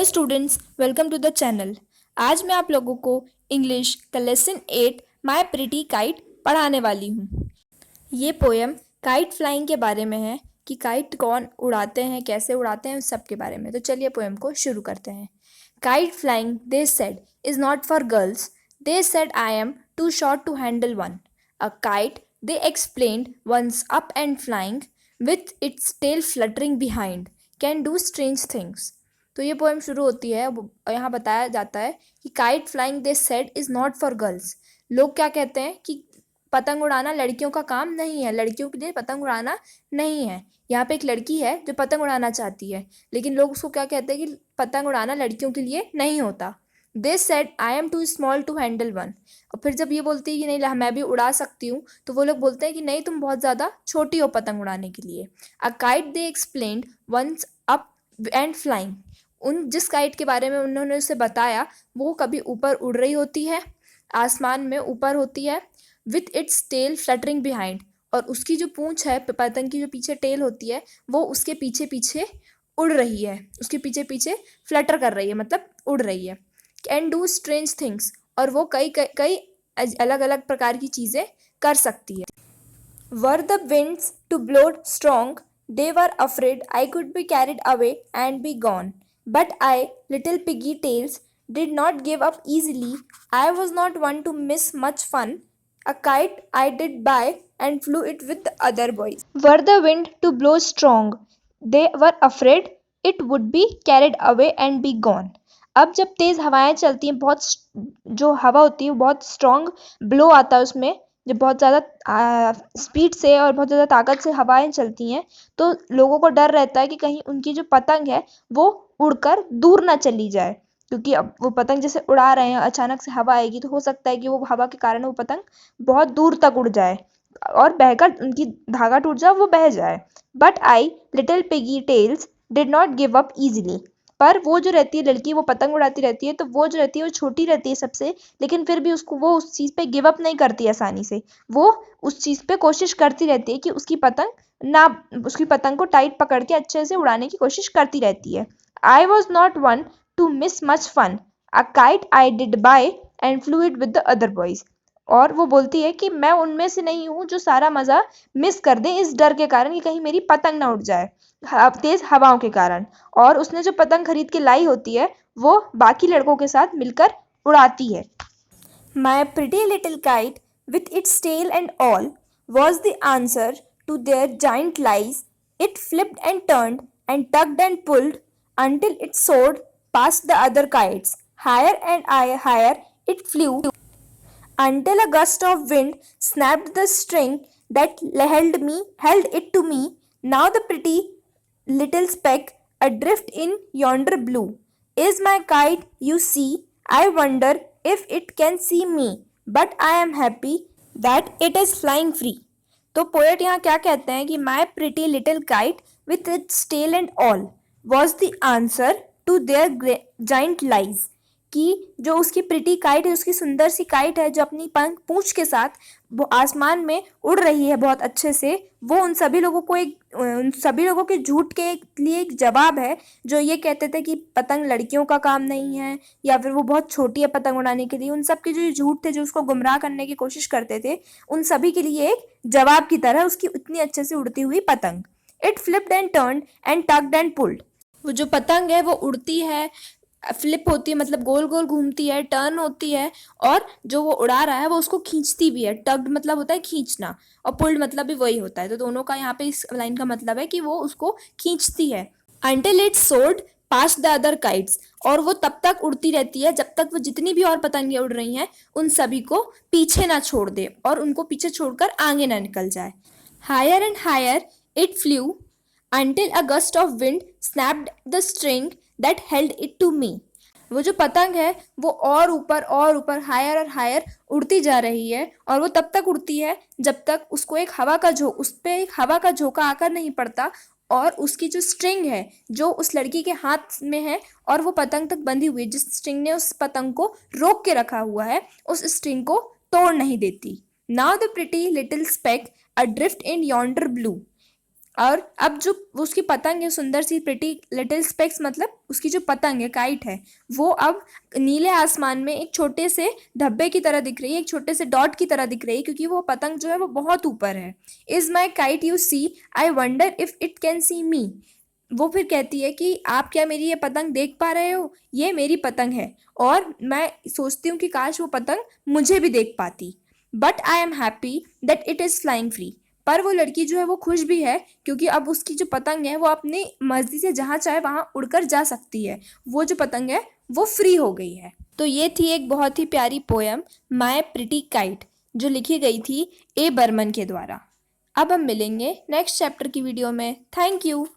Hello students, welcome to the channel. आज मैं आप लोगों को इंग्लिश का लेसन 8 माय प्रिटी काइट पढ़ाने वाली हूँ। ये पोएम काइट फ्लाइंग के बारे में है कि काइट कौन उड़ाते हैं, कैसे उड़ाते हैं, उस सब के बारे में। तो चलिए पोएम को शुरू करते हैं। Kite flying they said is not for girls, they said I am too short to handle one. A kite they explained once up and flying with its tail fluttering behind can do strange things. तो ये poem शुरू होती है, यहाँ बताया जाता है कि kite flying they said is not for girls. लोग क्या कहते हैं कि पतंग उड़ाना लड़कियों का काम नहीं है, लड़कियों के लिए पतंग उड़ाना नहीं है। यहाँ पे एक लड़की है जो पतंग उड़ाना चाहती है, लेकिन लोग उसको क्या कहते हैं कि पतंग उड़ाना लड़कियों के लिए नहीं होता। They said I am too small to handle one. और फिर जब ये बोलती है कि नहीं मैं भी उड़ा सकती हूँ, तो वो लोग बोलते हैं कि नहीं तुम बहुत ज़्यादा छोटी हो पतंग उड़ाने के लिए। A kite they explained once up and flying. उन जिस काइट के बारे में उन्होंने उसे बताया वो कभी ऊपर उड़ रही होती है, आसमान में ऊपर होती है, with its tail fluttering behind, और उसकी जो पूंछ है, पतंग की जो पीछे टेल होती है, वो उसके पीछे पीछे उड़ रही है, उसके पीछे पीछे फ्लटर कर रही है, मतलब उड़ रही है। कैन डू स्ट्रेंज थिंग्स, और वो कई कई कई अलग अलग प्रकार की चीज़ें कर सकती है। Were the winds to blow strong, they were afraid I could be carried away and be gone. But I, little piggy tails, did not give up easily. I was not one to miss much fun. A kite I did buy and flew it with the other boys. Were the wind to blow strong, they were afraid it would be carried away and be gone. अब जब तेज़ हवाएं चलती हैं, बहुत जो हवा होती है बहुत स्ट्रॉन्ग ब्लो आता है उसमें, जब बहुत ज़्यादा स्पीड से और बहुत ज़्यादा ताकत से हवाएं चलती हैं, तो लोगों को डर रहता है कि कहीं उनकी जो पतंग है वो उड़कर दूर ना चली जाए, क्योंकि अब वो पतंग जैसे उड़ा रहे हैं, अचानक से हवा आएगी तो हो सकता है कि वो हवा के कारण वो पतंग बहुत दूर तक उड़ जाए और बहकर उनकी धागा टूट जाए, वो बह जाए। But I, little piggy tails, did not give up easily. पर वो जो रहती है लड़की, वो पतंग उड़ाती रहती है, तो वो जो रहती है वो छोटी रहती है सबसे, लेकिन फिर भी उसको वो उस चीज़ पे गिव अप नहीं करती आसानी से। वो उस चीज़ पे कोशिश करती रहती है कि उसकी पतंग को टाइट पकड़ के अच्छे से उड़ाने की कोशिश करती रहती है। I was not one to miss much fun, a kite I did buy and flew it with the other boys. और वो बोलती है कि मैं उनमें से नहीं हूँ जो सारा मज़ा मिस कर दे इस डर के कारण कि कहीं मेरी पतंग ना उड़ जाए तेज हवाओं के कारण। और उसने जो पतंग खरीद के लाई होती है वो बाकी लड़कों के साथ मिलकर उड़ाती है। My pretty little kite, with its tail and all, was the answer to their giant lies. It flipped and turned and tugged and pulled until it soared past the other kites. Higher and higher it flew until a gust of wind snapped the string that held it to me. Now the pretty little speck adrift in yonder blue is my kite, you see. I wonder if it can see me, but I am happy that it is flying free. तो poet यहाँ क्या कहते हैं कि my pretty little kite with its tail and all was the answer to their giant lies, कि जो उसकी pretty kite है, उसकी सुंदर सी काइट है जो अपनी पंख पूंछ के साथ वो आसमान में उड़ रही है बहुत अच्छे से, वो उन सभी लोगों के झूठ के लिए एक जवाब है जो ये कहते थे कि पतंग लड़कियों का काम नहीं है, या फिर वो बहुत छोटी है पतंग उड़ाने के लिए। उन सब के जो ये झूठ थे जो उसको गुमराह करने की कोशिश करते थे, उन सभी के लिए एक जवाब की तरह उसकी उतनी अच्छे से उड़ती हुई पतंग। It flipped and turned and tugged and pulled. वो जो पतंग है वो उड़ती है, फ्लिप होती है मतलब गोल गोल घूमती है, टर्न होती है, और जो वो उड़ा रहा है वो उसको खींचती भी है। टग्ड मतलब होता है खींचना, और पुल्ड मतलब भी वही होता है। तो दोनों का यहाँ पे इस लाइन का मतलब है कि वो उसको खींचती है। Until it sword past the other kites, और वो तब तक उड़ती रहती है जब तक वो जितनी भी और पतंगें उड़ रही हैं उन सभी को पीछे ना छोड़ दे और उनको पीछे छोड़कर आगे ना निकल जाए। Higher and higher it flew until a gust of wind snapped the string that held it to me. वो जो पतंग है वो और ऊपर हायर और हायर उड़ती जा रही है, और वो तब तक उड़ती है जब तक उसको उस पे एक हवा का झोंका आकर नहीं पड़ता, और उसकी जो स्ट्रिंग है जो उस लड़की के हाथ में है और वो पतंग तक बंधी हुई है, जिस स्ट्रिंग ने उस पतंग को रोक के रखा हुआ है, उस स्ट्रिंग को तोड़ नहीं देती। Now the pretty little speck adrift in yonder blue, और अब जो उसकी पतंग है, सुंदर सी प्रिटी लिटिल स्पेक्स, मतलब उसकी जो पतंग है, काइट है, वो अब नीले आसमान में एक छोटे से धब्बे की तरह दिख रही है, एक छोटे से डॉट की तरह दिख रही है, क्योंकि वो पतंग जो है वो बहुत ऊपर है। Is my kite you see, I wonder if it can see me. वो फिर कहती है कि आप क्या मेरी ये पतंग देख पा रहे हो, ये मेरी पतंग है और मैं सोचती हूँ कि काश वो पतंग मुझे भी देख पाती। But I am happy that it is flying free. पर वो लड़की जो है वो खुश भी है, क्योंकि अब उसकी जो पतंग है वो अपनी मर्जी से जहाँ चाहे वहाँ उड़कर जा सकती है। वो जो पतंग है वो फ्री हो गई है। तो ये थी एक बहुत ही प्यारी पोयम माय प्रिटी काइट, जो लिखी गई थी ए बर्मन के द्वारा। अब हम मिलेंगे नेक्स्ट चैप्टर की वीडियो में। Thank you.